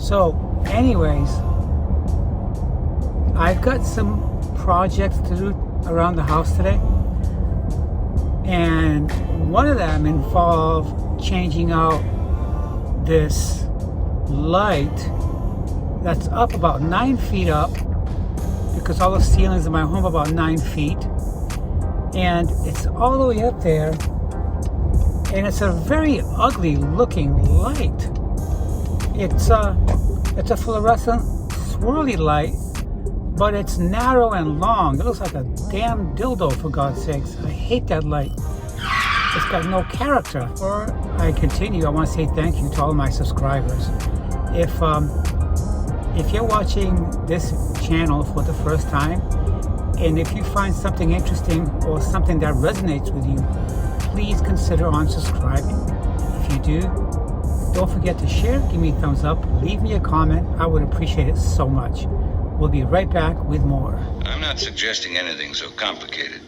So anyways, I've got some projects to do around the house today, and one of them involved changing out this light that's up about 9 feet up, because all the ceilings in my home are about 9 feet, and it's all the way up there, and it's a very ugly looking light. It's a fluorescent swirly light, but it's narrow and long. It looks like a damn dildo, for God's sakes. I hate that light. It's got no character. Before I continue, I want to say thank you to all my subscribers. If you're watching this channel for the first time, and if you find something interesting or something that resonates with you, please consider unsubscribing. If you do, don't forget to share, give me a thumbs up, leave me a comment. I would appreciate it so much. We'll be right back with more. I'm not suggesting anything so complicated.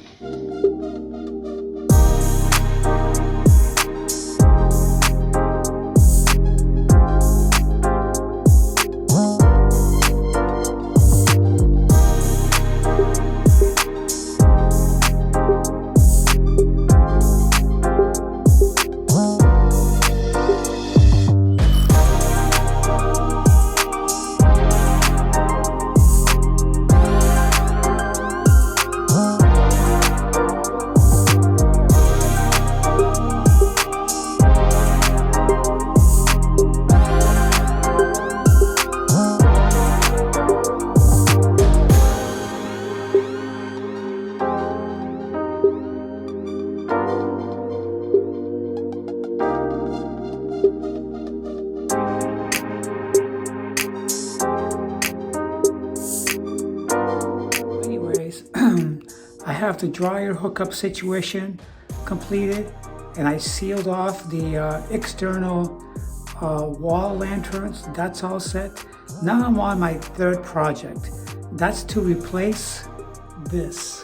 I have the dryer hookup situation completed, and I sealed off the external wall lanterns. That's all set. Now I'm on my third project. That's to replace this.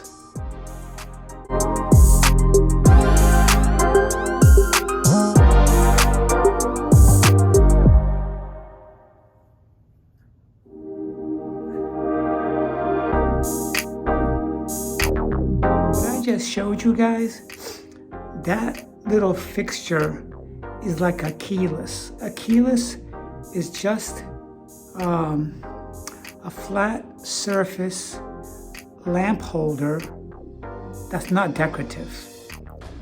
Just showed you guys, that little fixture is like a keyless. A keyless is just a flat surface lamp holder that's not decorative.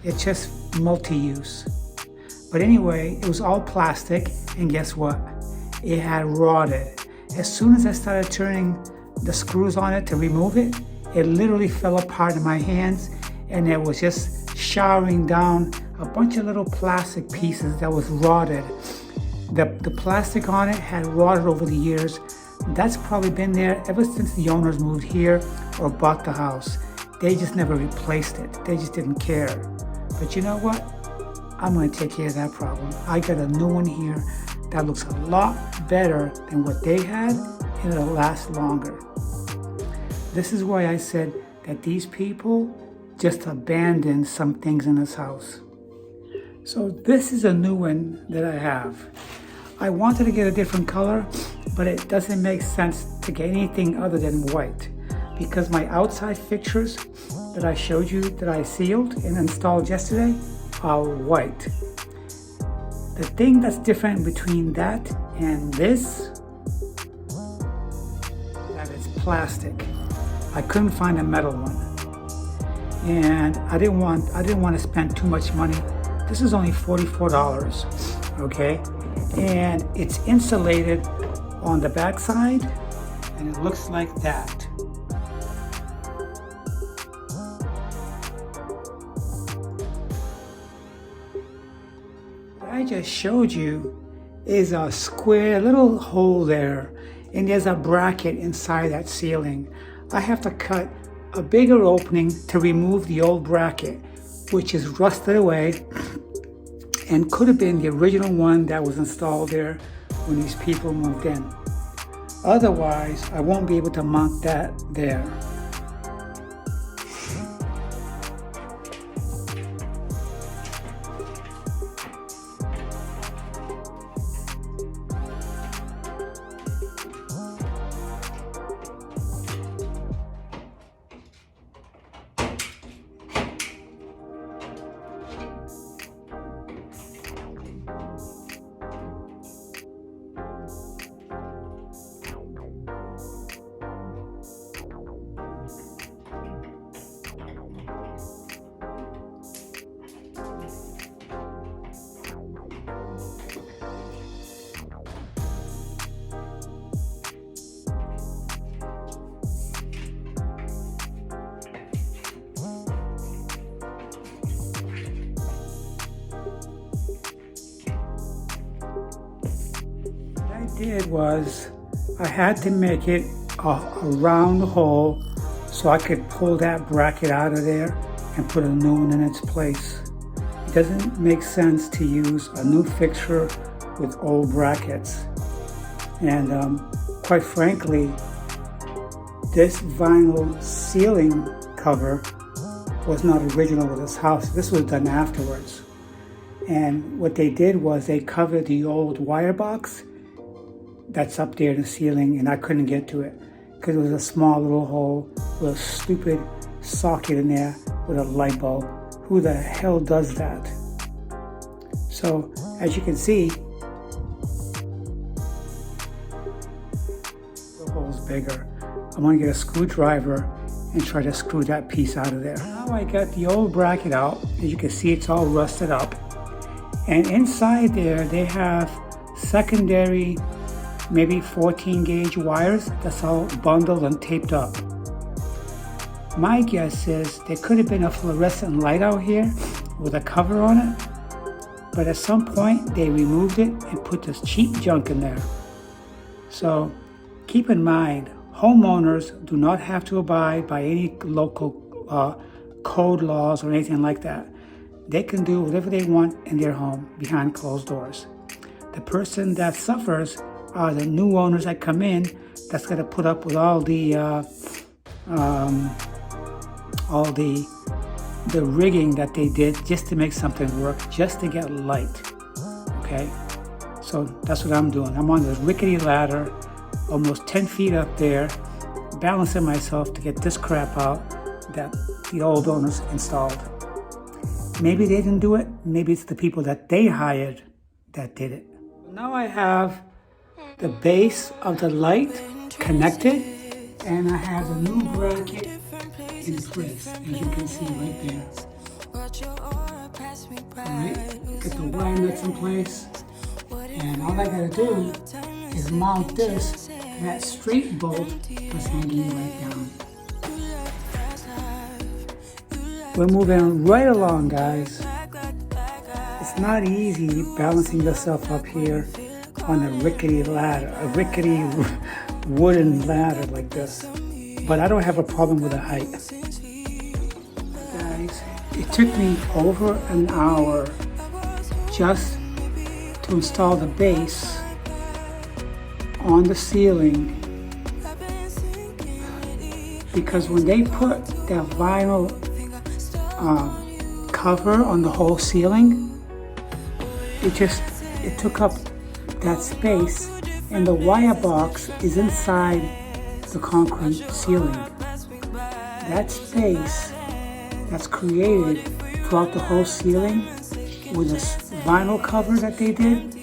It's just multi-use. But anyway, it was all plastic, and guess what? It had rotted. As soon as I started turning the screws on it to remove it, it literally fell apart in my hands, and it was just showering down a bunch of little plastic pieces that was rotted. The plastic on it had rotted over the years. That's probably been there ever since the owners moved here or bought the house. They just never replaced it. They just didn't care. But you know what? I'm gonna take care of that problem. I got a new one here that looks a lot better than what they had, and it'll last longer. This is why I said that these people just abandoned some things in this house. So this is a new one that I have. I wanted to get a different color, but it doesn't make sense to get anything other than white, because my outside fixtures that I showed you that I sealed and installed yesterday are white. The thing that's different between that and this, that it's plastic. I couldn't find a metal one, and I didn't want to spend too much money. This is only $44, okay? And it's insulated on the back side, and it looks like that. What I just showed you is a square little hole there, and there's a bracket inside that ceiling. I have to cut a bigger opening to remove the old bracket, which is rusted away and could have been the original one that was installed there when these people moved in. Otherwise, I won't be able to mount that there. did was I had to make it a round hole so I could pull that bracket out of there and put a new one in its place. It doesn't make sense to use a new fixture with old brackets. And quite frankly, this vinyl ceiling cover was not original with this house. This was done afterwards. And what they did was they covered the old wire box that's up there in the ceiling, and I couldn't get to it because it was a small little hole with a stupid socket in there with a light bulb. Who the hell does that? So as you can see, the hole's bigger. I'm gonna get a screwdriver and try to screw that piece out of there. Now I got the old bracket out. As you can see, it's all rusted up. And inside there, they have secondary, maybe 14 gauge wires that's all bundled and taped up. My guess is there could have been a fluorescent light out here with a cover on it, but at some point they removed it and put this cheap junk in there. So keep in mind, homeowners do not have to abide by any local code laws or anything like that. They can do whatever they want in their home behind closed doors. The person that suffers are the new owners that come in that's going to put up with all the rigging that they did just to make something work, just to get light. Okay, so that's what I'm doing. I'm on this rickety ladder, almost 10 feet up there, balancing myself to get this crap out that the old owners installed. Maybe they didn't do it. Maybe it's the people that they hired that did it. Now I have the base of the light connected, and I have a new bracket in place, as you can see right there. Alright, get the wire nuts in place, and all I gotta do is mount this to that straight bolt that's hanging right down. We're moving right along, guys. It's not easy balancing yourself up here on a rickety ladder, a rickety wooden ladder like this. But I don't have a problem with the height. Guys, it took me over an hour just to install the base on the ceiling, because when they put that vinyl cover on the whole ceiling, it took up that space, and the wire box is inside the concrete ceiling. That space that's created throughout the whole ceiling with this vinyl cover that they did,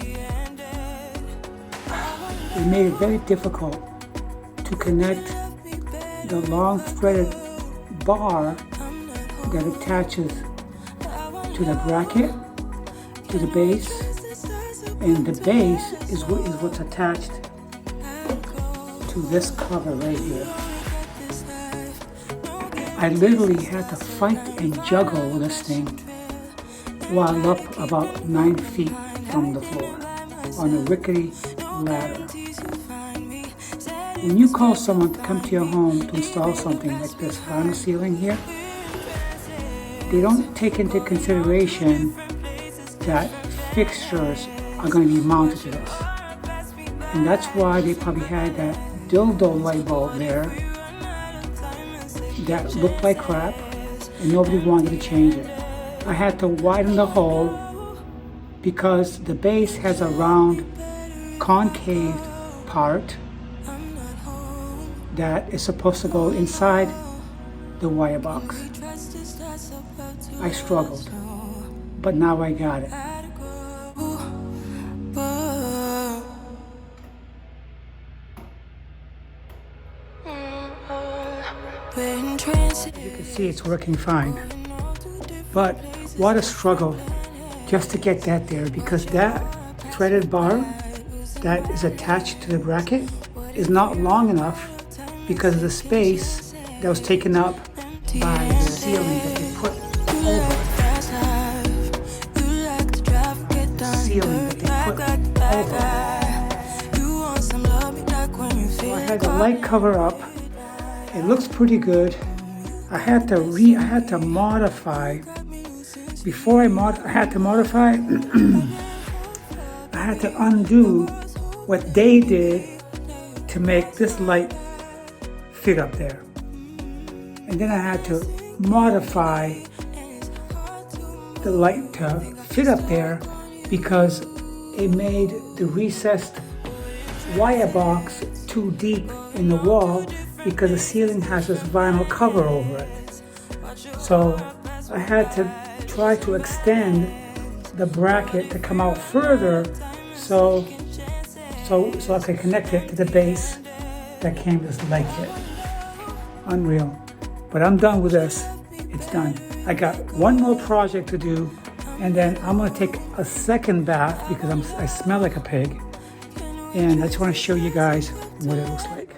it made it very difficult to connect the long threaded bar that attaches to the bracket, to the base, and the base is what's attached to this cover right here. I literally had to fight and juggle with this thing while up about 9 feet from the floor on a rickety ladder. When you call someone to come to your home to install something like this vinyl ceiling here, they don't take into consideration that fixtures are going to be mounted to this. And that's why they probably had that dildo light bulb there that looked like crap and nobody wanted to change it. I had to widen the hole because the base has a round concave part that is supposed to go inside the wire box. I struggled, but now I got it. You can see it's working fine, but what a struggle just to get that there, because that threaded bar that is attached to the bracket is not long enough because of the space that was taken up by the ceiling that they put over. The ceiling that they put over. had the light cover up. It looks pretty good. I had to modify. Before I had to modify, I had to undo what they did to make this light fit up there. And then I had to modify the light to fit up there because it made the recessed wire box too deep in the wall because the ceiling has this vinyl cover over it. So I had to try to extend the bracket to come out further so I could connect it to the base that came with this leg kit. Unreal. But I'm done with this. It's done. I got one more project to do, and then I'm gonna take a second bath because I smell like a pig. And I just want to show you guys what it looks like.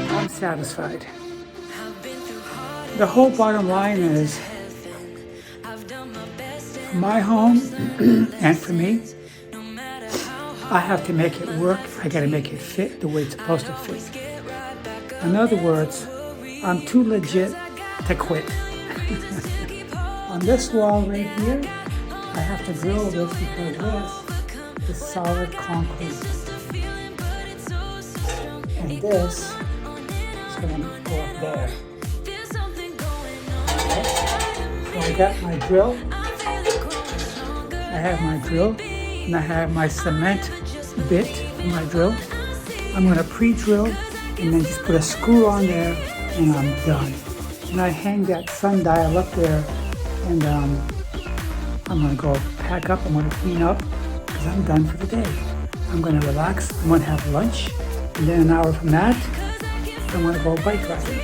I'm satisfied. The whole bottom line is, for my home and for me, I have to make it work. I gotta make it fit the way it's supposed to fit. In other words, I'm too legit to quit. On this wall right here, I have to drill this because this is solid concrete. And this is gonna go up there. Okay. So I got my drill. I have my drill. And I have my cement bit for my drill. I'm going to pre-drill and then just put a screw on there and I'm done. And I hang that sundial up there and I'm going to go pack up. I'm going to clean up because I'm done for the day. I'm going to relax. I'm going to have lunch. And then an hour from that, I'm going to go bike riding.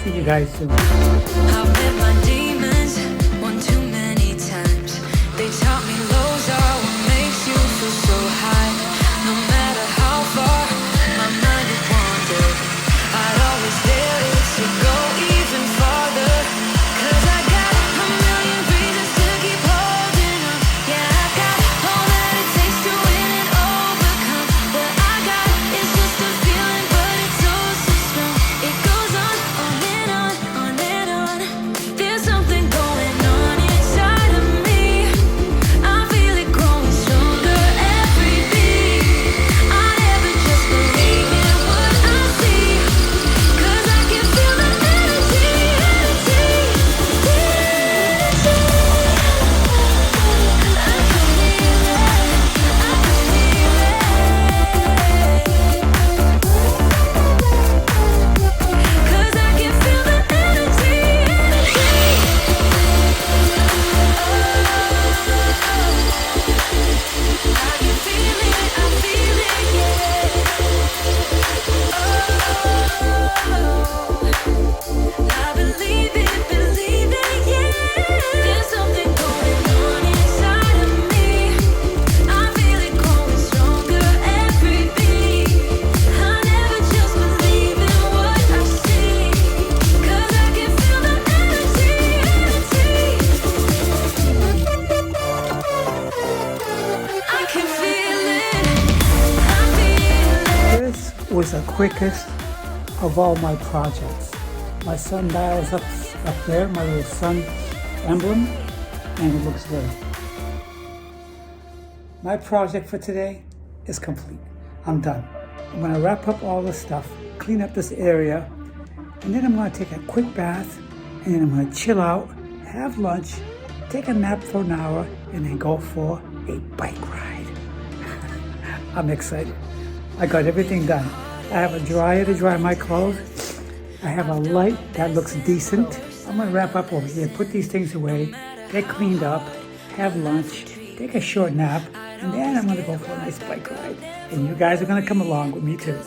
See you guys soon. I've met my demons one too many times. They taught me lows are what makes you feel so high. No matter how far my mind would wander, I'd always dare it to go even farther. 'Cause I got a million reasons to keep holding on. Yeah, I got all that it takes to win and overcome. What I got is just a feeling, but it's so strong. It goes on and on, on and on. There's something going on inside of me. I feel it growing stronger every beat. I never just believe in what I see. 'Cause I can feel the energy, energy. Cause I can feel the energy, I can feel it, I believe it, yeah. There's something going on inside of me. I feel it growing stronger every beat. I never just believe in what I see. 'Cause I can feel the energy, I can feel it, I feel it. This was the quickest of all my projects. My sundial is up there, my little sun emblem, and it looks good. My project for today is complete. I'm done. I'm going to wrap up all this stuff, clean up this area, and then I'm going to take a quick bath, and then I'm going to chill out, have lunch, take a nap for an hour, and then go for a bike ride. I'm excited. I got everything done. I have a dryer to dry my clothes. I have a light that looks decent. I'm gonna wrap up over here, put these things away, get cleaned up, have lunch, take a short nap, and then I'm gonna go for a nice bike ride. And you guys are gonna come along with me too.